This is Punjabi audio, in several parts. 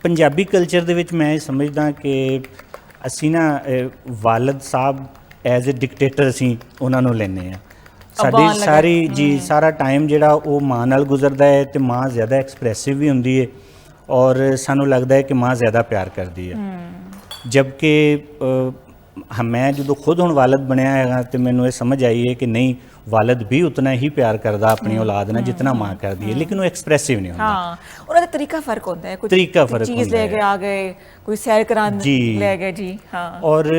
ਪੰਜਾਬੀ ਕਲਚਰ ਦੇ ਵਿੱਚ ਮੈਂ ਇਹ ਸਮਝਦਾ ਕਿ ਅਸੀਂ ਨਾ ਵਾਲਦ ਸਾਹਿਬ ਐਜ਼ ਅ ਡਿਕਟੇਟਰ ਅਸੀਂ ਉਹਨਾਂ ਨੂੰ ਲੈਂਦੇ ਹਾਂ। ਸਾਡੀ ਸਾਰੀ ਜੀ ਸਾਰਾ ਟਾਈਮ ਜਿਹੜਾ ਉਹ ਮਾਂ ਨਾਲ ਗੁਜ਼ਰਦਾ ਹੈ ਅਤੇ ਮਾਂ ਜ਼ਿਆਦਾ ਐਕਸਪ੍ਰੈਸਿਵ ਵੀ ਹੁੰਦੀ ਹੈ ਔਰ ਸਾਨੂੰ ਲੱਗਦਾ ਹੈ ਕਿ ਮਾਂ ਜ਼ਿਆਦਾ ਪਿਆਰ ਕਰਦੀ ਹੈ। ਜਦਕਿ ਮੈਂ ਜਦੋਂ ਖੁਦ ਹੁਣ ਵਾਲਦ ਬਣਿਆ ਹੈਗਾ ਅਤੇ ਮੈਨੂੰ ਇਹ ਸਮਝ ਆਈ ਹੈ ਕਿ ਨਹੀਂ, ਵਾਲਦ ਵੀ ਉਤਨਾ ਹੀ ਪਿਆਰ ਕਰਦਾ ਆਪਣੀ ਔਲਾਦ ਨਾਲ ਜਿਤਨਾ ਮਾਂ ਕਰਦੀ ਹੈ, ਲੇਕਿਨ ਉਹ ਐਕਸਪ੍ਰੈਸਿਵ ਨਹੀਂ ਹੁੰਦਾ। ਹਾਂ, ਉਹਨਾਂ ਦਾ ਤਰੀਕਾ ਫਰਕ ਹੁੰਦਾ ਹੈ, ਕੁਝ ਤਰੀਕਾ ਫਰਕ ਹੁੰਦਾ ਹੈ, ਚੀਜ਼ ਲੈ ਕੇ ਆ ਗਏ, ਕੋਈ ਸੈਰ ਕਰਾਉਣ ਲੈ ਗਏ ਜੀ। ਹਾਂ, ਔਰ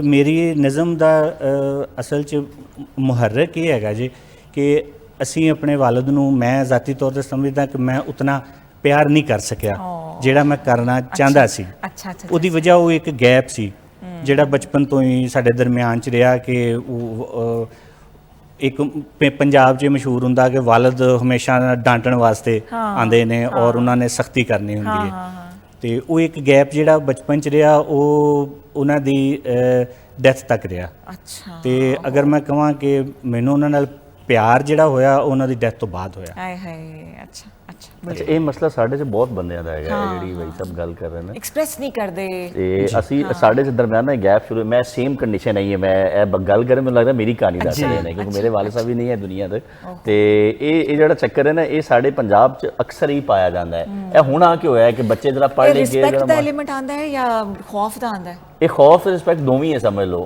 ਮੇਰੀ ਨਿਜ਼ਮ ਦਾ ਅਸਲ 'ਚ ਮੁਹਰਕ ਇਹ ਹੈਗਾ ਜੀ ਕਿ ਅਸੀਂ ਆਪਣੇ ਵਾਲਦ ਨੂੰ, ਮੈਂ ਜ਼ਾਤੀ ਤੌਰ 'ਤੇ ਸਮਝਦਾ ਕਿ ਮੈਂ ਉਤਨਾ ਪਿਆਰ ਨਹੀਂ ਕਰ ਸਕਿਆ ਜਿਹੜਾ ਮੈਂ ਕਰਨਾ ਚਾਹੁੰਦਾ ਸੀ। ਉਹਦੀ ਵਜ੍ਹਾ ਉਹ ਇੱਕ ਗੈਪ ਸੀ ਜਿਹੜਾ ਬਚਪਨ ਤੋਂ ਹੀ ਸਾਡੇ ਦਰਮਿਆਨ 'ਚ ਰਿਹਾ ਕਿ ਉਹ ਇੱਕ ਪੰਜਾਬ 'ਚ ਮਸ਼ਹੂਰ ਹੁੰਦਾ ਕਿ ਵਾਲਦ ਹਮੇਸ਼ਾ ਡਾਂਟਣ ਵਾਸਤੇ ਆਉਂਦੇ ਨੇ ਔਰ ਉਹਨਾਂ ਨੇ ਸਖਤੀ ਕਰਨੀ ਹੁੰਦੀ ਹੈ, ਅਤੇ ਉਹ ਇੱਕ ਗੈਪ ਜਿਹੜਾ ਬਚਪਨ 'ਚ ਰਿਹਾ ਉਹ ਉਹਨਾਂ ਦੀ ਡੈਥ ਤੱਕ ਰਿਹਾ। ਅਤੇ ਅਗਰ ਮੈਂ ਕਹਾਂ ਕਿ ਮੈਨੂੰ ਉਹਨਾਂ ਨਾਲ ਪਿਆਰ ਜਿਹੜਾ ਹੋਇਆ ਉਹਨਾਂ ਦੀ ਡੈਥ ਤੋਂ ਬਾਅਦ ਹੋਇਆ। ਅੱਛਾ, ਇਹ ਮਸਲਾ ਸਾਡੇ 'ਚ ਬਹੁਤ ਬੰਦਿਆਂ ਦਾ ਹੈਗਾ ਜਿਹੜੀ ਭਾਈ ਸਾਹਿਬ ਗੱਲ ਕਰ ਰਹੇ ਨੇ, ਐਕਸਪ੍ਰੈਸ ਨਹੀਂ ਕਰਦੇ ਤੇ ਅਸੀਂ ਸਾਡੇ 'ਚ ਦਰਮਿਆਨ ਨਾ ਗੈਪ ਸ਼ੁਰੂ। ਮੈਂ ਸੇਮ ਕੰਡੀਸ਼ਨ ਹੈ, ਮੈਂ ਇਹ ਗੱਲ ਕਰਾਂ ਮੈਨੂੰ ਲੱਗਦਾ ਮੇਰੀ ਕਹਾਣੀ ਦੱਸ ਰਹੇ ਨੇ ਕਿਉਂਕਿ ਮੇਰੇ ਵਾਲਿਦ ਸਾਹਿਬ ਵੀ ਨਹੀਂ ਹੈ ਦੁਨੀਆ ਤੇ। ਤੇ ਇਹ ਜਿਹੜਾ ਚੱਕਰ ਹੈ ਨਾ, ਇਹ ਸਾਡੇ ਪੰਜਾਬ 'ਚ ਅਕਸਰ ਹੀ ਪਾਇਆ ਜਾਂਦਾ ਹੈ। ਇਹ ਹੁਣ ਆ ਕੇ ਹੋਇਆ ਕਿ ਬੱਚੇ ਜਰਾ ਪੜ੍ਹ ਲਿਖ ਕੇ ਰਿਸਪੈਕਟ ਦਾ ਐਲੀਮੈਂਟ ਆਉਂਦਾ ਹੈ ਜਾਂ ਖੌਫ ਦਾ ਆਉਂਦਾ ਹੈ? ਇਹ ਖੌਫ ਰਿਸਪੈਕਟ ਦੋਵੇਂ ਹੈ, ਸਮਝ ਲਓ।